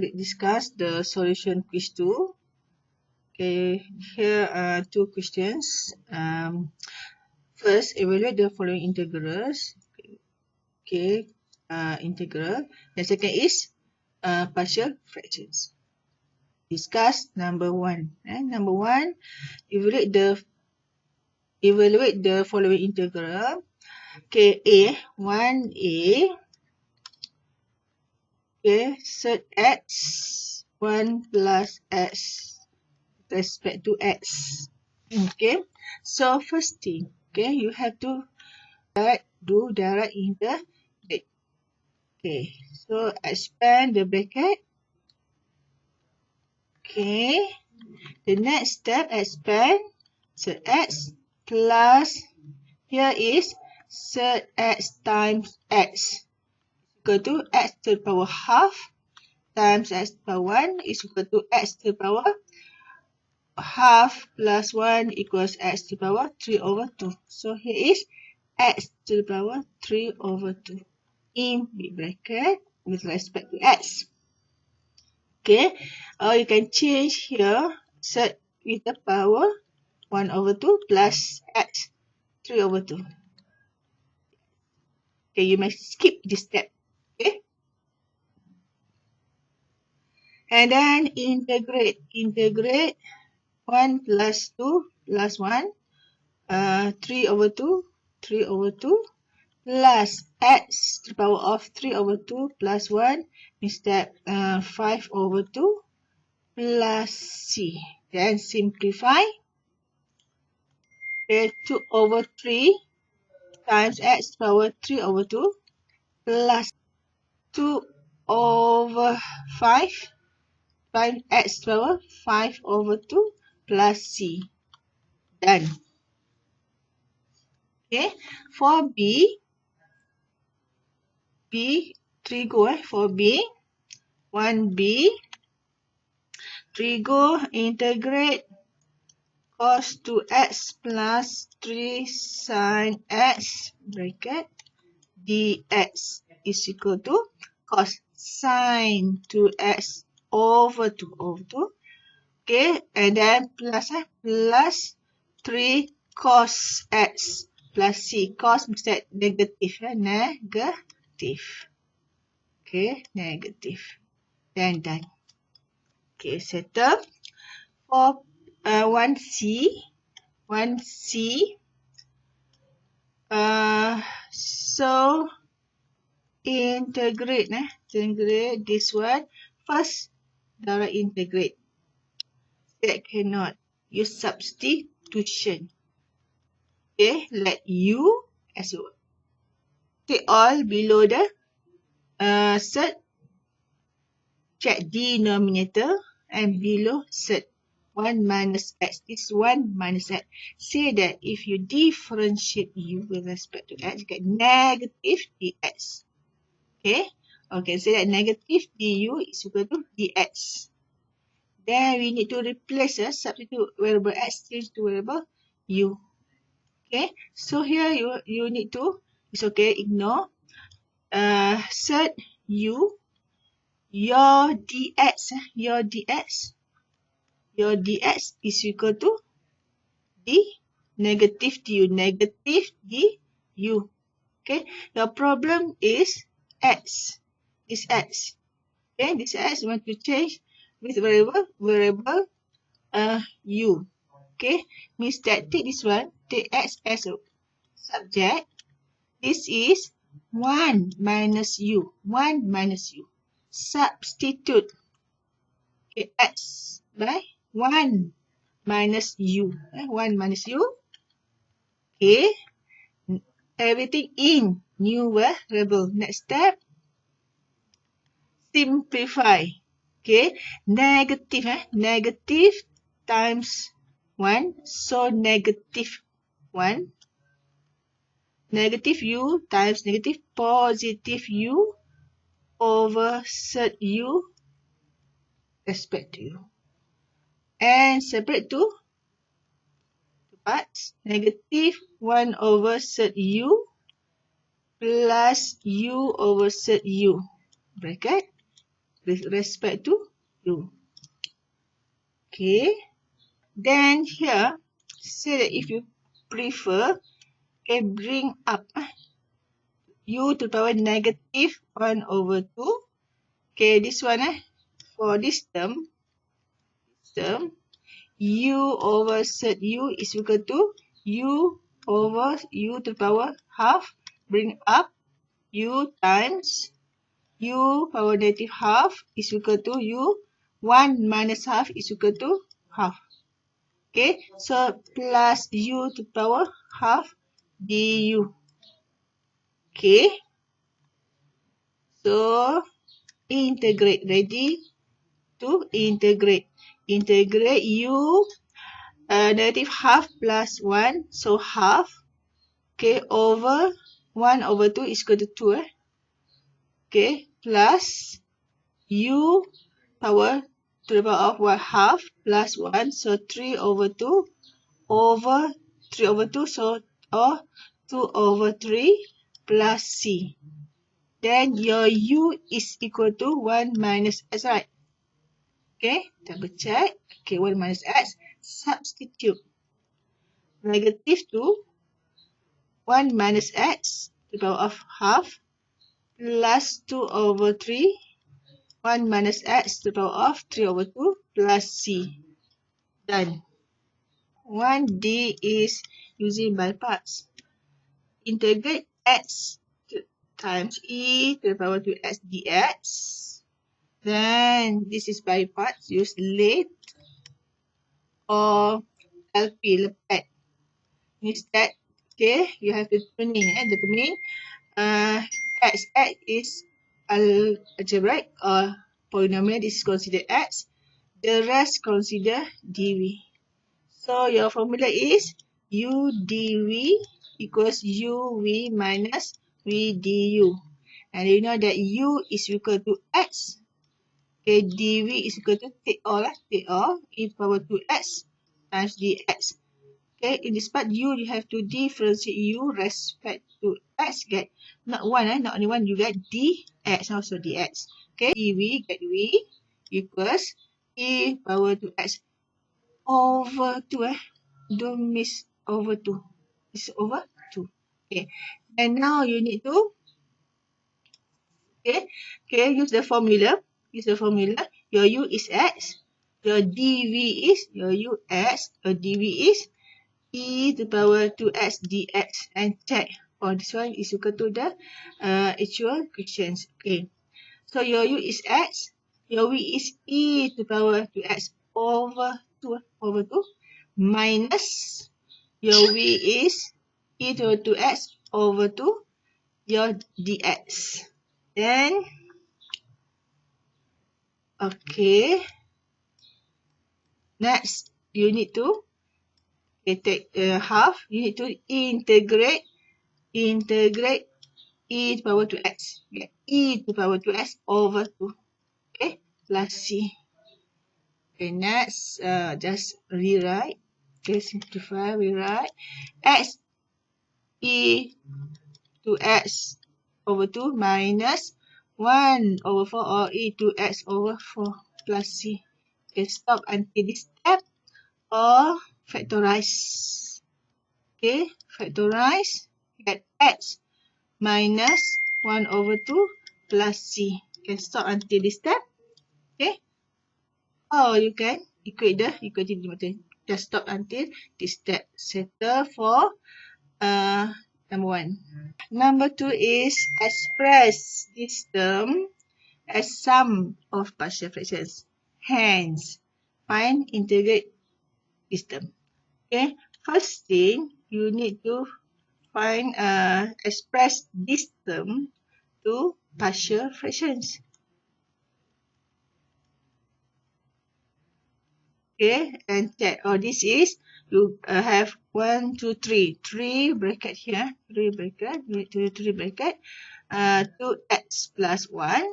discuss the solution quiz 2. Okay, here are two questions. First, evaluate the following integrals. Okay, integral. The second is partial fractions. Discuss number 1. Number 1, evaluate the following integral. Okay, A, 1A. Okay, set x 1 plus x respect to x. Okay, so first thing, okay, you have to do direct integrate. Okay, so expand the bracket. Okay, the next step, expand set x plus, here is set x times x equal to x to the power half times x to the power 1 is equal to x to the power half plus 1 equals x to the power 3 over 2. So here is x to the power 3 over 2 in big bracket with respect to x. Okay, or you can change here, set with the power 1 over 2 plus x 3 over 2. Okay, you may skip this step. Okay, and then integrate 1 plus 2 plus 1, 3 over 2 plus x to the power of 3 over 2 plus 1 means that 5 over 2 plus c. Then simplify. Okay, 2 over 3 times x to the power 3 over 2 plus 2 over 5 times x to the power 5 over 2 plus c. Done. Okay, for B, 3 go for B, 1B, 3 go integrate cos 2x plus 3 sin x bracket dx is equal to cos sin 2x over 2. Okay, and then plus 3 cos x plus c. Cos means that negative. Negative. Okay, negative. Then done. Okay, settle. For 1C, so integrate this one. First, direct integrate. That cannot. Use substitution. Okay, let u as well. Take all below the set. Check denominator and below set 1 minus x. This 1 minus x. Say that if you differentiate u with respect to x, you get negative dx. Okay? Okay, say that negative du is equal to dx. Then we need to replace a substitute variable x change to variable u. Okay? So here you need to, it's okay, ignore. Set u. Your dx is equal to negative du. Okay, your problem is x. This x. Okay, this x you want to change with variable u. Okay, means that take this one, take x as a subject. This is 1 minus u. Substitute x by 1 minus u. 1 minus u. Okay. Everything in new variable. Next step. Simplify. Okay. Negative times 1. So negative 1. Negative u times negative positive u over set u respect to u. And separate to parts. Negative 1 over set u plus u over set u. Bracket. with respect to u. Okay. Then here, say that if you prefer, okay, bring up u to the power negative 1 over 2. Okay, this one, for this term, u over set u is equal to u over u to the power half, bring up u times u power negative half is equal to u 1 minus half is equal to half. Okay, so plus u to the power half du. Okay, so integrate, ready to integrate. Integrate u negative half plus 1, so half. Okay, over 1 over 2 is equal to 2. Okay, plus u power to the power of 1 half plus 1, so 3 over 2 over 3 over 2, so 2 over 3 plus c. Then your u is equal to 1 minus x, right? Okay, double check. Okay, 1 minus x. Substitute. Negative 2, 1 minus x to the power of half plus 2 over 3, 1 minus x to the power of 3 over 2 plus c. Done. 1D is using by parts. Integrate x times e to the power 2x dx. Then this is by parts. Use lathe or LP, lepet. Instead, okay, you have to determine x is algebraic or polynomial. This is considered x. The rest consider dv. So your formula is u dv equals uv minus v du. And you know that u is equal to x. Okay, dv is equal to take all e to the power 2x times dx. Okay, in this part you have to differentiate u respect to x. Get not one, not only one, you get dx also dx. Okay, dv get v equals e power 2x over 2. Don't miss over 2. It's over 2. Okay. And now you need to use the formula. Your u is x. Your dv is your u x. Your dv is e to the power 2x dx. And check. Oh, this one is equal to the actual questions. Okay. So your u is x. Your v is e to the power 2x over 2 minus your v is e to the 2x over 2 your dx. Then okay, next you need to take half. You need to integrate e to the power 2x. Get e to the power 2x over 2. Okay, plus c. Okay, next just rewrite. Okay, simplify, rewrite. X e to x over 2 minus 1 over 4 or e to x over 4 plus c. Okay, stop until this step or factorize. Okay, factorize, get x minus 1 over 2 plus c. Okay, stop until this step. Okay, or you can equate the equation. Just stop until this step. Settle for number 1. Number 2 is express this term as sum of partial fractions. Hence, find integrate this term. Okay, first thing you need to find express this term to partial fractions. Okay, and check. Oh, this is you have 1, 2, 3. 3 bracket here. 3 bracket. You need to do 3 bracket. 2x plus 1.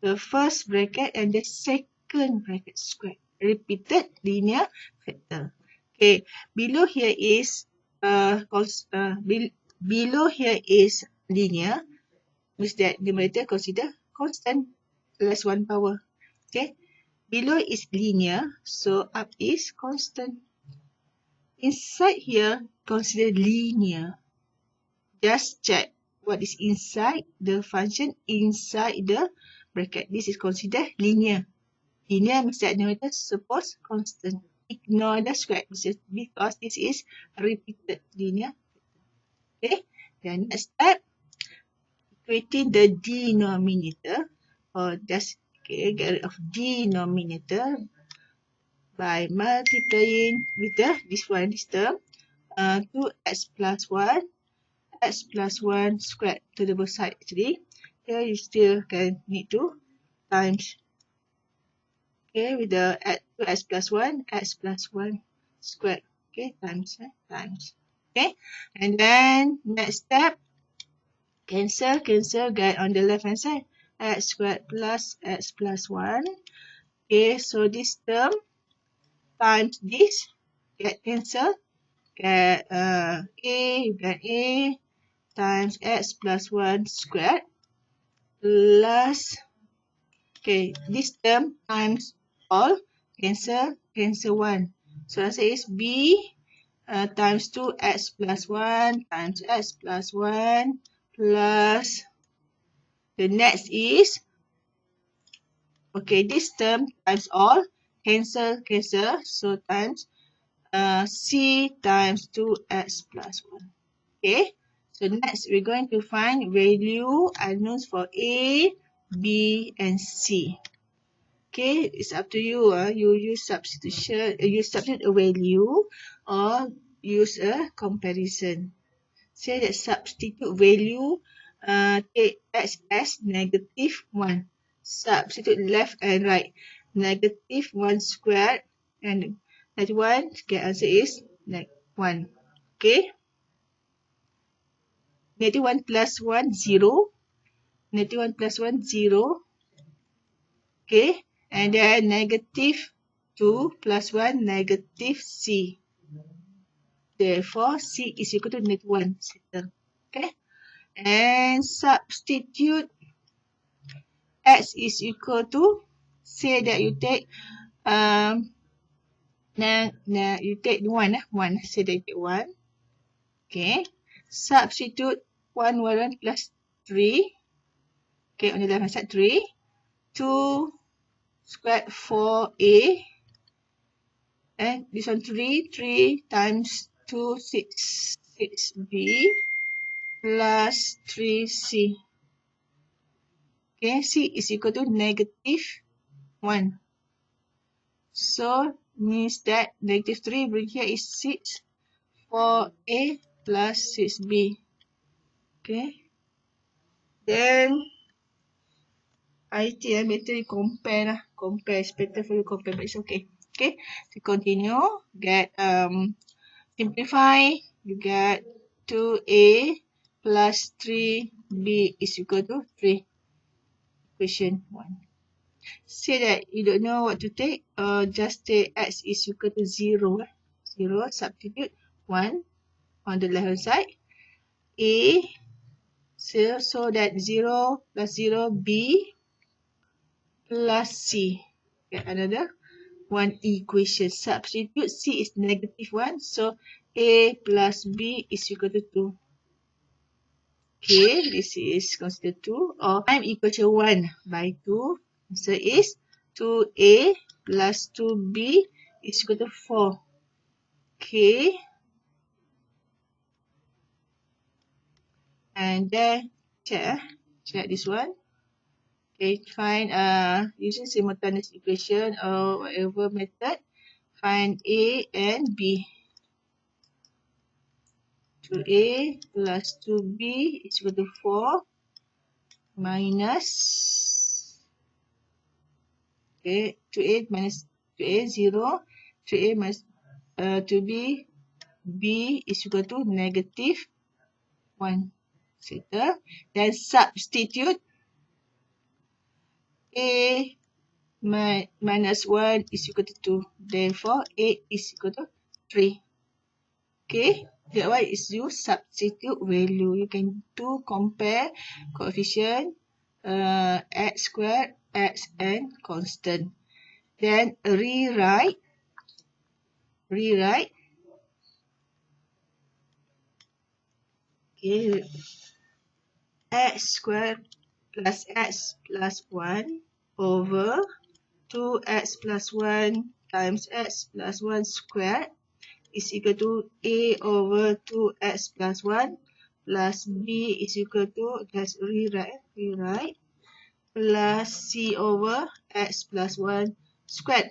The first bracket and the second bracket square. Repeated linear factor. Okay, below here is below here is linear. Means that numerator consider constant. plus 1 power. Okay. Below is linear, so up is constant. Inside here, consider linear. Just check what is inside the function inside the bracket. This is considered linear. Linear means that numerator suppose constant. Ignore the square because this is repeated linear. Okay. Then next step, equating the denominator, or just get rid of denominator by multiplying with this term, 2x plus 1, x plus 1 squared to the both side actually. Here you still can need to times. Okay, with the 2x plus 1, x plus 1 squared. Okay, times. Okay, and then next step, cancel, get on the left hand side. X squared plus x plus 1. Okay, so this term times this, get cancel. Get you get a times x plus 1 squared plus, okay, this term times all, cancel 1. So answer is B times 2x plus 1 times x plus 1 plus, the next is, okay, this term times all, cancel, so times C times 2x plus 1. Okay, so next we're going to find value unknowns for A, B, and C. Okay, it's up to you. You use substitution, you substitute a value or use a comparison. Say that substitute value, take x as negative 1. Substitute left and right. Negative 1 squared and that one, okay, answer is 1. Okay. Negative 1 plus 1, 0. Negative 1 plus 1, 0. Okay. And then negative 2 plus 1, negative C. Therefore, C is equal to negative 1. Settle. Okay. And substitute x is equal to, say that you take, you take 1. Say that you take 1. Okay. Substitute 1 plus 3. Okay, on the left hand side 3. 2 squared 4a. And this one 3 times 2, 6b plus 3c. Okay, c is equal to negative 1. So, means that negative 3 bring here is 6. 4a plus 6b. Okay. Then, IT better you compare lah. Compare. It's better for you compare, but it's okay. Okay. To continue, get simplify. You get 2a plus 3b is equal to 3. Equation 1. Say that you don't know what to take, just take x is equal to 0. 0, substitute 1 on the left hand side. A, so that 0 plus 0, B plus C. Get another one equation. Substitute C is negative 1, so A plus B is equal to 2. Okay, this is considered 2. Or time equation 1 by 2. Answer is 2A plus 2B is equal to 4. Okay. And then check this one. Okay, find using simultaneous equation or whatever method, find A and B. 2A plus 2B is equal to 4 minus, okay, 2A minus 2A 0, 2A minus 2B, B is equal to negative 1. Settle. Then substitute A minus 1 is equal to 2. Therefore, A is equal to 3. Okay. That one is you substitute value. You can do compare coefficient x squared x and constant. Then rewrite okay, x squared plus x plus 1 over 2x plus 1 times x plus 1 squared is equal to a over 2x plus 1 plus b is equal to, let's rewrite plus c over x plus 1 squared.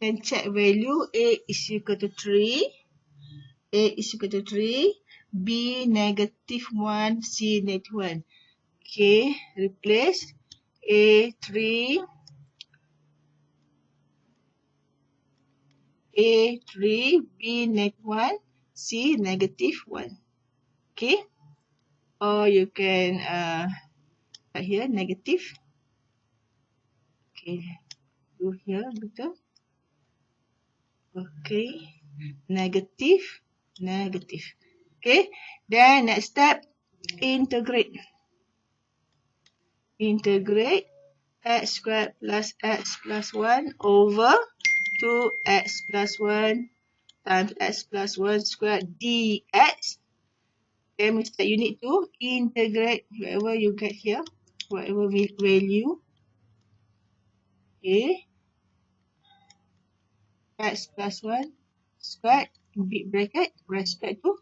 Then check value. A is equal to 3. B negative 1. C negative 1. Okay, replace A 3. A 3. B negative 1. C negative 1. Okay. Or you can write here negative. Okay, do here betul. Okay, negative. Okay, then next step, integrate x squared plus x plus 1 over 2x plus 1 times x plus 1 squared dx. Okay, means that you need to integrate whatever you get here, whatever value. Okay, x plus 1 squared, big bracket, respect to,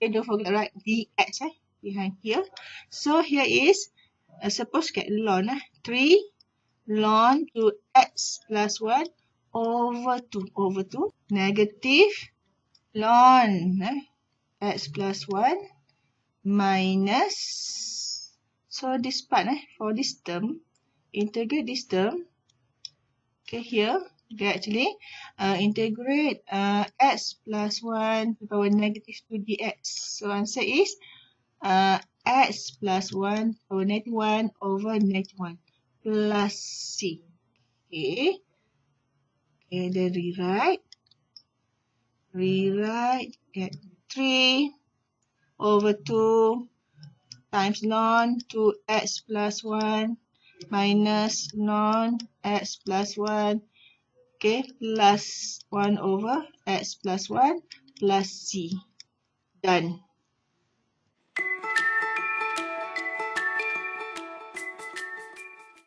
okay, don't forget to write dx behind here. So here is, suppose get ln 3 ln to x plus 1 over 2 negative ln x plus 1 minus, so this part for this term, integrate this term. Okay, here okay, actually integrate x plus 1 to the power negative 2 dx. So answer is x plus 1 over negative 1 over negative 1 plus c. Okay, then rewrite, get 3 over 2 times ln 2x plus 1 minus ln x plus 1, okay, plus 1 over x plus 1 plus c. Done.